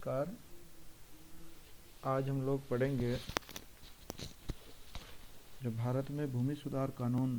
Car आज हम लोग पढ़ेंगे जब भारत में भूमि सुधार कानून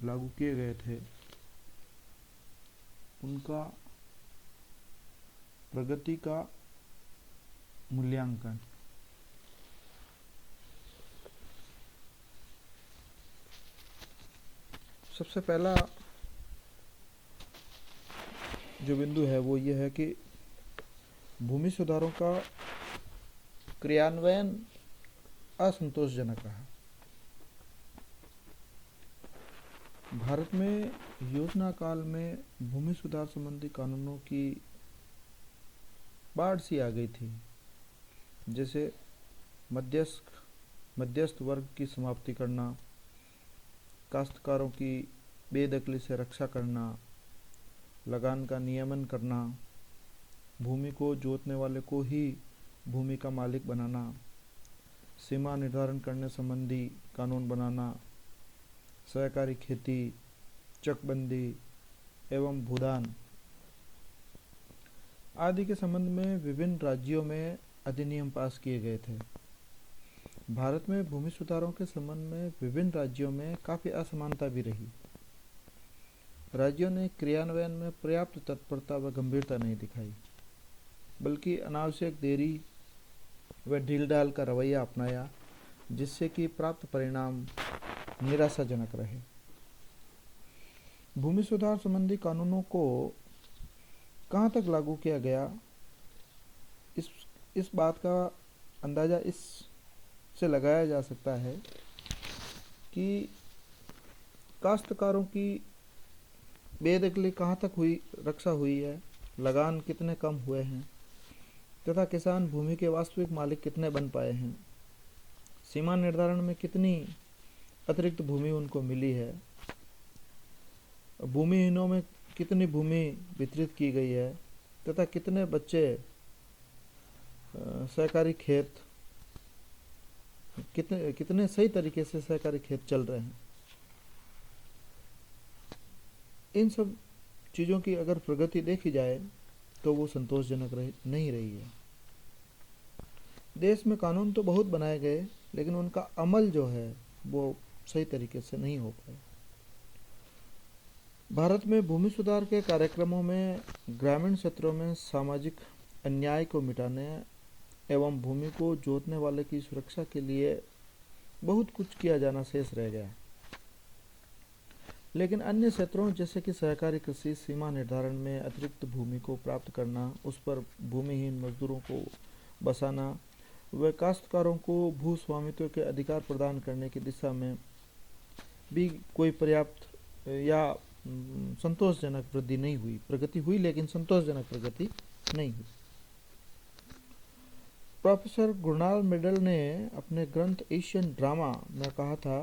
लागू किए गए थे उनका प्रगति का मूल्यांकन। सबसे पहला जो बिंदु है वो ये है कि भूमि सुधारों का क्रियान्वयन असंतोषजनक रहा। भारत में योजना काल में भूमि सुधार संबंधी कानूनों की बाढ़ सी आ गई थी, जैसे मध्यस्थ वर्ग की समाप्ति करना, काश्तकारों की बेदखली से रक्षा करना, लगान का नियमन करना, भूमि को जोतने वाले को ही भूमि का मालिक बनाना, सीमा निर्धारण करने संबंधी कानून बनाना, सहकारी खेती, चकबंदी एवं भूदान आदि के संबंध में विभिन्न राज्यों में अधिनियम पास किए गए थे। भारत में भूमि सुधारों के संबंध में विभिन्न राज्यों में काफ़ी असमानता भी रही। राज्यों ने क्रियान्वयन में पर्याप्त तत्परता व गंभीरता नहीं दिखाई, बल्कि अनावश्यक देरी व ढील-ढाल का रवैया अपनाया, जिससे कि प्राप्त परिणाम निराशाजनक रहे। भूमि सुधार संबंधी कानूनों को कहाँ तक लागू किया गया, इस बात का अंदाज़ा इससे लगाया जा सकता है कि काश्तकारों की बेदखली कहाँ तक रक्षा हुई है, लगान कितने कम हुए हैं तथा किसान भूमि के वास्तविक मालिक कितने बन पाए हैं, सीमा निर्धारण में कितनी अतिरिक्त भूमि उनको मिली है, भूमिहीनों में कितनी भूमि वितरित की गई है तथा कितने बच्चे सहकारी खेत कितने सही तरीके से सहकारी खेत चल रहे हैं। इन सब चीज़ों की अगर प्रगति देखी जाए तो वो संतोषजनक नहीं रही है। देश में कानून तो बहुत बनाए गए, लेकिन उनका अमल जो है वो सही तरीके से नहीं हो पाया। भारत में भूमि सुधार के कार्यक्रमों में ग्रामीण क्षेत्रों में सामाजिक अन्याय को मिटाने एवं भूमि को जोतने वाले की सुरक्षा के लिए बहुत कुछ किया जाना शेष रह गया। लेकिन अन्य क्षेत्रों जैसे कि सहकारी कृषि, सीमा निर्धारण में अतिरिक्त भूमि को प्राप्त करना, उस पर भूमिहीन मजदूरों को बसाना व काश्तकारों को भू स्वामित्व के अधिकार प्रदान करने की दिशा में भी कोई पर्याप्त या संतोषजनक वृद्धि नहीं हुई। प्रगति हुई लेकिन संतोषजनक प्रगति नहीं हुई। प्रोफेसर गुरनाल मेंडल ने अपने ग्रंथ एशियन ड्रामा में कहा था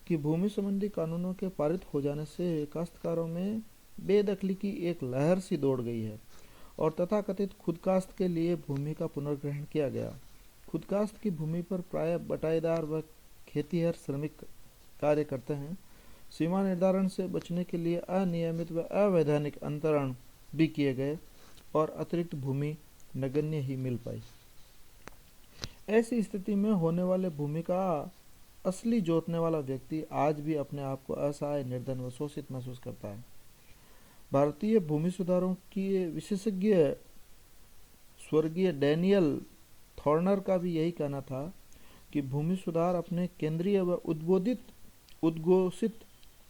कि भूमि संबंधी कानूनों के पारित हो जाने से काश्तकारों में बेदखली की एक लहर सी दौड़ गई है और तथाकथित खुदकाश्त के लिए भूमि का पुनर्ग्रहण किया गया। खुदकाश्त की भूमि पर प्रायः बटाईदार व खेतीहर श्रमिक कार्य करते हैं। सीमा निर्धारण से बचने के लिए अनियमित व अवैधानिक अंतरण भी किए गए और अतिरिक्त भूमि नगण्य ही मिल पाई। ऐसी स्थिति में होने वाले भूमि का असली जोतने वाला व्यक्ति आज भी अपने आप को असहाय, निर्धन व शोषित महसूस करता है। भारतीय भूमि सुधारों की विशेषज्ञ स्वर्गीय डैनियल थॉर्नर का भी यही कहना था कि भूमि सुधार अपने केंद्रीय व उद्घोषित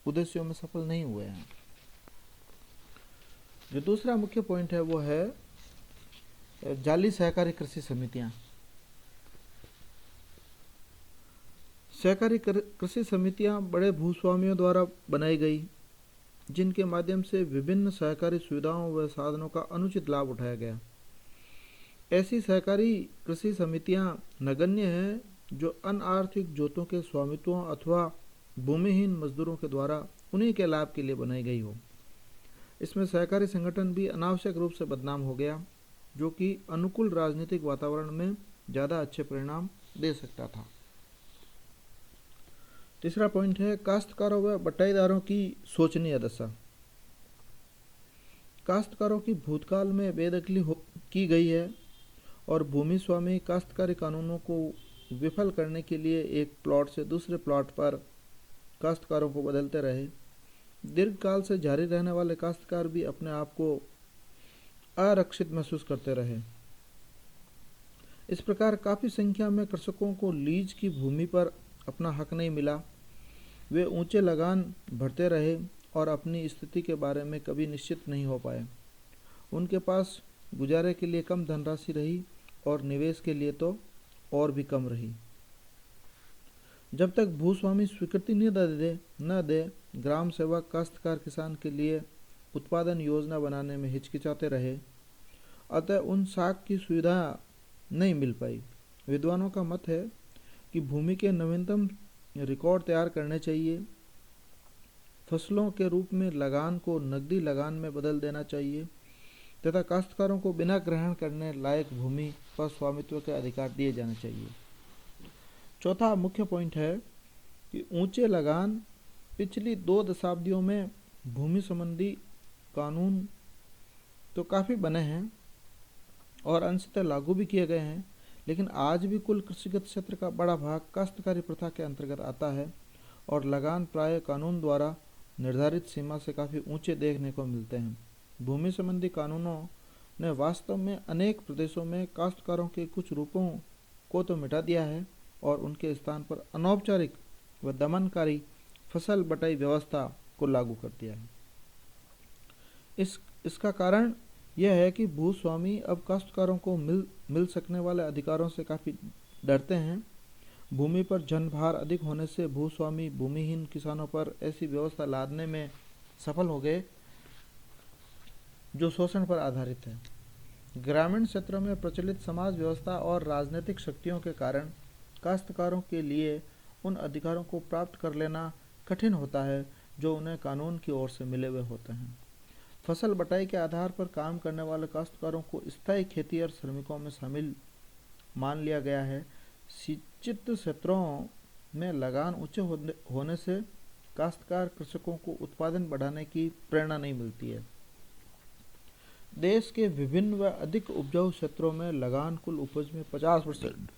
उद्देश्यों में सफल नहीं हुए हैं। जो दूसरा मुख्य पॉइंट है वो है जाली सहकारी कृषि समितियां। सहकारी कृषि समितियां बड़े भूस्वामियों द्वारा बनाई गई, जिनके माध्यम से विभिन्न सहकारी सुविधाओं व साधनों का अनुचित लाभ उठाया गया। ऐसी सहकारी कृषि समितियां नगण्य हैं जो अनार्थिक जोतों के स्वामित्वों अथवा भूमिहीन मजदूरों के द्वारा उन्हीं के लाभ के लिए बनाई गई हो। इसमें सहकारी संगठन भी अनावश्यक रूप से बदनाम हो गया, जो कि अनुकूल राजनीतिक वातावरण में ज़्यादा अच्छे परिणाम दे सकता था। तीसरा पॉइंट है काश्तकारों व बटाईदारों की शोचनीय दशा। काश्तकारों की भूतकाल में बेदखली की गई है और भूमि स्वामी काश्तकारी कानूनों को विफल करने के लिए एक प्लॉट से दूसरे प्लॉट पर काश्तकारों को बदलते रहे। दीर्घकाल से जारी रहने वाले काश्तकार भी अपने आप को आरक्षित महसूस करते रहे। इस प्रकार काफ़ी संख्या में कृषकों को लीज की भूमि पर अपना हक नहीं मिला। वे ऊंचे लगान भरते रहे और अपनी स्थिति के बारे में कभी निश्चित नहीं हो पाए। उनके पास गुजारे के लिए कम धनराशि रही और निवेश के लिए तो और भी कम रही। जब तक भूस्वामी स्वीकृति न दे ग्राम सेवक काश्तकार किसान के लिए उत्पादन योजना बनाने में हिचकिचाते रहे, अतः उन साख की सुविधा नहीं मिल पाई। विद्वानों का मत है कि भूमि के नवीनतम रिकॉर्ड तैयार करने चाहिए, फसलों के रूप में लगान को नकदी लगान में बदल देना चाहिए तथा काश्तकारों को बिना ग्रहण करने लायक भूमि पर स्वामित्व के अधिकार दिए जाने चाहिए। चौथा मुख्य पॉइंट है कि ऊंचे लगान पिछली 2 दशाब्दियों में भूमि संबंधी कानून तो काफ़ी बने हैं और अंशतः लागू भी किए गए हैं, लेकिन आज भी कुल कृषिगत क्षेत्र का बड़ा भाग काश्तकारी प्रथा के अंतर्गत आता है और लगान प्राय कानून द्वारा निर्धारित सीमा से काफ़ी ऊंचे देखने को मिलते हैं। भूमि संबंधी कानूनों ने वास्तव में अनेक प्रदेशों में काश्तकारों के कुछ रूपों को तो मिटा दिया है और उनके स्थान पर अनौपचारिक व दमनकारी फसल बटाई व्यवस्था को लागू कर दिया है। इसका कारण यह है कि भूस्वामी अब काश्तकारों को मिल सकने वाले अधिकारों से काफ़ी डरते हैं। भूमि पर जनभार अधिक होने से भूस्वामी भूमिहीन किसानों पर ऐसी व्यवस्था लादने में सफल हो गए जो शोषण पर आधारित है। ग्रामीण क्षेत्रों में प्रचलित समाज व्यवस्था और राजनीतिक शक्तियों के कारण काश्तकारों के लिए उन अधिकारों को प्राप्त कर लेना कठिन होता है जो उन्हें कानून की ओर से मिले हुए होते हैं। फसल बटाई के आधार पर काम करने वाले काश्तकारों को स्थायी खेती और श्रमिकों में शामिल मान लिया गया है। सिंचित क्षेत्रों में लगान ऊंचे होने से काश्तकार कृषकों को उत्पादन बढ़ाने की प्रेरणा नहीं मिलती है। देश के विभिन्न व अधिक उपजाऊ क्षेत्रों में लगान कुल उपज में 50%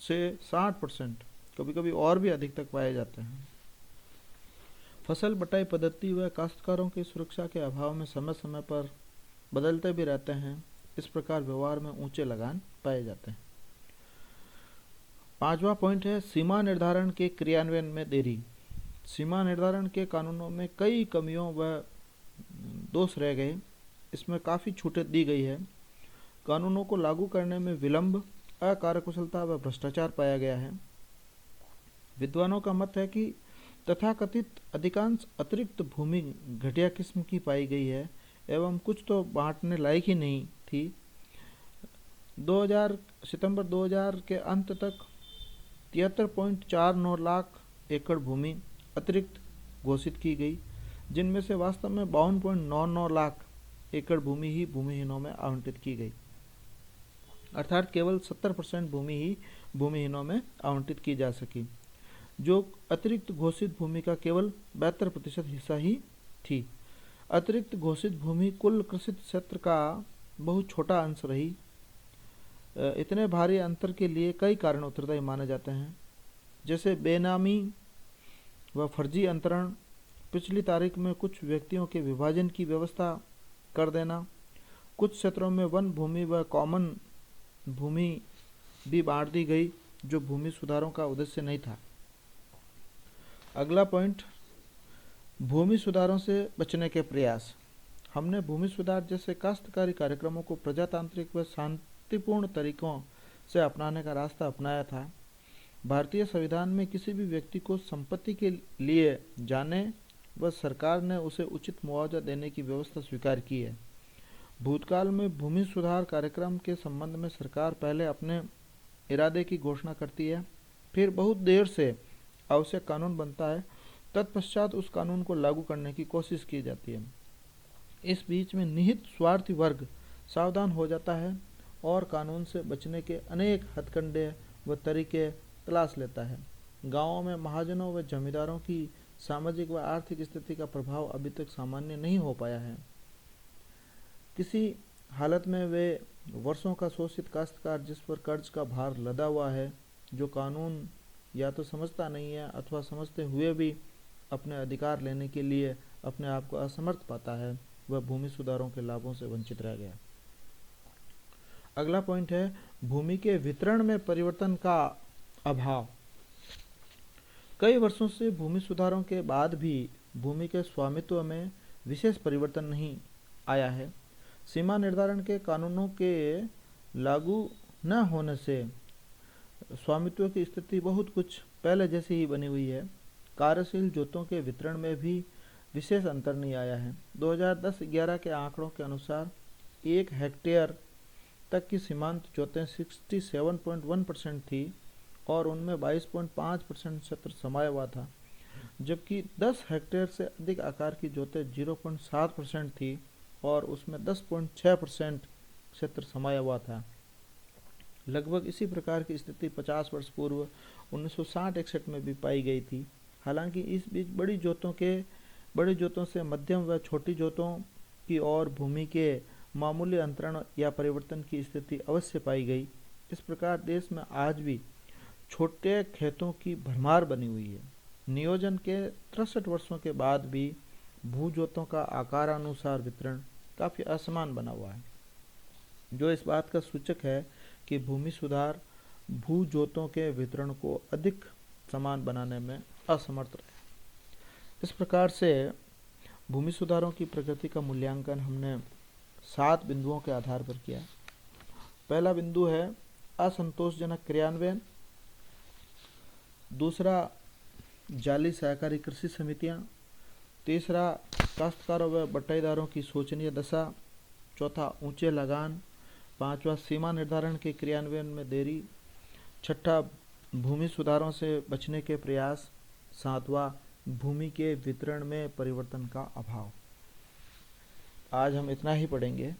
से 60%, कभी-कभी और भी अधिक तक पाए जाते हैं। फसल बटाई पद्धति व काश्तकारों की सुरक्षा के अभाव में समय समय पर बदलते भी रहते हैं। इस प्रकार व्यवहार में ऊंचे लगान पाए जाते हैं। 5वां पॉइंट है सीमा निर्धारण के क्रियान्वयन में देरी। सीमा निर्धारण के कानूनों में कई कमियों व दोष रह गए। इसमें काफ़ी छूटें दी गई है। कानूनों को लागू करने में विलंब, अकार्यकुशलता व भ्रष्टाचार पाया गया है। विद्वानों का मत है कि तथाकथित अधिकांश अतिरिक्त भूमि घटिया किस्म की पाई गई है एवं कुछ तो बांटने लायक ही नहीं थी। सितंबर 2000 के अंत तक 73.49 लाख एकड़ भूमि अतिरिक्त घोषित की गई, जिनमें से वास्तव में 52.99 लाख एकड़ भूमि ही भूमिहीनों में आवंटित की गई, अर्थात केवल 70% भूमि ही भूमिहीनों में आवंटित की जा सकी, जो अतिरिक्त घोषित भूमि का केवल 72% हिस्सा ही थी। अतिरिक्त घोषित भूमि कुल कृषित क्षेत्र का बहुत छोटा अंश रही। इतने भारी अंतर के लिए कई कारण उत्तरदायी माने जाते हैं, जैसे बेनामी व फर्जी अंतरण, पिछली तारीख में कुछ व्यक्तियों के विभाजन की व्यवस्था कर देना, कुछ क्षेत्रों में वन भूमि व कॉमन भूमि भी बांट दी गई जो भूमि सुधारों का उद्देश्य नहीं था। अगला पॉइंट, भूमि सुधारों से बचने के प्रयास। हमने भूमि सुधार जैसे काश्तकारी कार्यक्रमों को प्रजातांत्रिक व शांतिपूर्ण तरीकों से अपनाने का रास्ता अपनाया था। भारतीय संविधान में किसी भी व्यक्ति को संपत्ति के लिए जाने व सरकार ने उसे उचित मुआवजा देने की व्यवस्था स्वीकार की है। भूतकाल में भूमि सुधार कार्यक्रम के संबंध में सरकार पहले अपने इरादे की घोषणा करती है, फिर बहुत देर से आवश्यक कानून बनता है, तत्पश्चात उस कानून को लागू करने की कोशिश की जाती है। इस बीच में निहित स्वार्थी वर्ग सावधान हो जाता है और कानून से बचने के अनेक हथकंडे व तरीके तलाश लेता है। गांवों में महाजनों व जमींदारों की सामाजिक व आर्थिक स्थिति का प्रभाव अभी तक सामान्य नहीं हो पाया है। किसी हालत में वे वर्षों का शोषित काश्तकार जिस पर कर्ज का भार लदा हुआ है, जो कानून या तो समझता नहीं है अथवा समझते हुए भी अपने अधिकार लेने के लिए अपने आप को असमर्थ पाता है, वह भूमि सुधारों के लाभों से वंचित रह गया। अगला पॉइंट है भूमि के वितरण में परिवर्तन का अभाव। कई वर्षों से भूमि सुधारों के बाद भी भूमि के स्वामित्व में विशेष परिवर्तन नहीं आया है। सीमा निर्धारण के कानूनों के लागू न होने से स्वामित्व की स्थिति बहुत कुछ पहले जैसी ही बनी हुई है। कार्यशील जोतों के वितरण में भी विशेष अंतर नहीं आया है। 2010-11 के आंकड़ों के अनुसार 1 हेक्टेयर तक की सीमांत जोतें 67.1% थी और उनमें 22.5% क्षेत्र समाया हुआ था, जबकि 10 हेक्टेयर से अधिक आकार की जोतें 0.7% थी और उसमें 10.6% क्षेत्र समाया हुआ था। लगभग इसी प्रकार की स्थिति 50 वर्ष पूर्व 1960-61 में भी पाई गई थी। हालांकि इस बीच बड़ी जोतों से मध्यम व छोटी जोतों की ओर भूमि के मामूली अंतरण या परिवर्तन की स्थिति अवश्य पाई गई। इस प्रकार देश में आज भी छोटे खेतों की भरमार बनी हुई है। नियोजन के 63 वर्षों के बाद भी भूजोतों का आकारानुसार वितरण काफी असमान बना हुआ है, जो इस बात का सूचक है कि भूमि सुधार भूजोतों के वितरण को अधिक समान बनाने में असमर्थ रहे। इस प्रकार से भूमि सुधारों की प्रगति का मूल्यांकन हमने 7 बिंदुओं के आधार पर किया। पहला बिंदु है असंतोषजनक क्रियान्वयन। दूसरा, जाली सहकारी कृषि समितियां। तीसरा, काश्तकारों व बटाईदारों की शोचनीय दशा। चौथा, ऊंचे लगान। पांचवा, सीमा निर्धारण के क्रियान्वयन में देरी। छठा, भूमि सुधारों से बचने के प्रयास। सातवां, भूमि के वितरण में परिवर्तन का अभाव। आज हम इतना ही पढ़ेंगे।